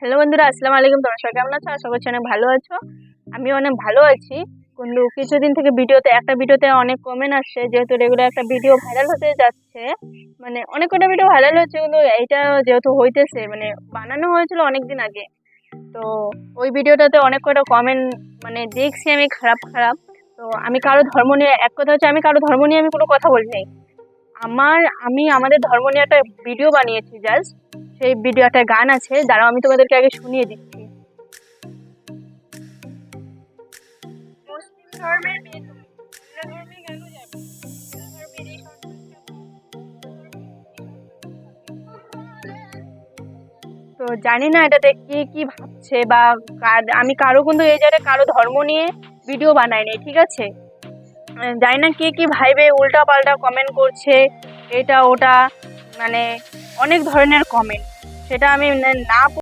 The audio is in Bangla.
হ্যালো বন্ধুরা, আসসালামু আলাইকুম। তোমরা সবাই কেমন আছো? আশা করছি অনেক ভালো আছো। আমি অনেক ভালো আছি। কিন্তু কিছুদিন থেকে একটা ভিডিওতে অনেক কমেন্ট আসছে, যেহেতু রেগুলার একটা ভিডিও ভাইরাল হতে যাচ্ছে। মানে অনেক কটা ভিডিও ভাইরাল হচ্ছে, কিন্তু এইটা যেহেতু হইতেছে মানে বানানো হয়েছিল অনেক দিন আগে। তো ওই ভিডিওটাতে অনেক কটা কমেন্ট মানে দেখছি আমি খারাপ খারাপ। তো আমি কারো ধর্ম নিয়ে, এক কথা হচ্ছে আমি কারো ধর্ম নিয়ে আমি কোনো কথা বলি নাই। আমি আমাদের ধর্ম নিয়ে একটা ভিডিও বানিয়েছি জাস্ট। সেই ভিডিও একটা গান আছে, দাঁড়াও আমি তোমাদেরকে আগে শুনিয়ে দিচ্ছি। মুসলিম ধর্মের মেয়ে তুমি, অন্য ধর্মে কেন যাবে? অন্য ধর্মের এই তো জানি না এটাতে কে কি ভাবছে বা আমি কারো কিন্তু এই জায়গায় কারো ধর্ম নিয়ে ভিডিও বানাই নাই, ঠিক আছে? জানি না কে কি ভাইবে, উল্টা পাল্টা কমেন্ট করছে, এটা ওটা, মানে অনেক ধরনের কমেন্ট। সেটা আমি না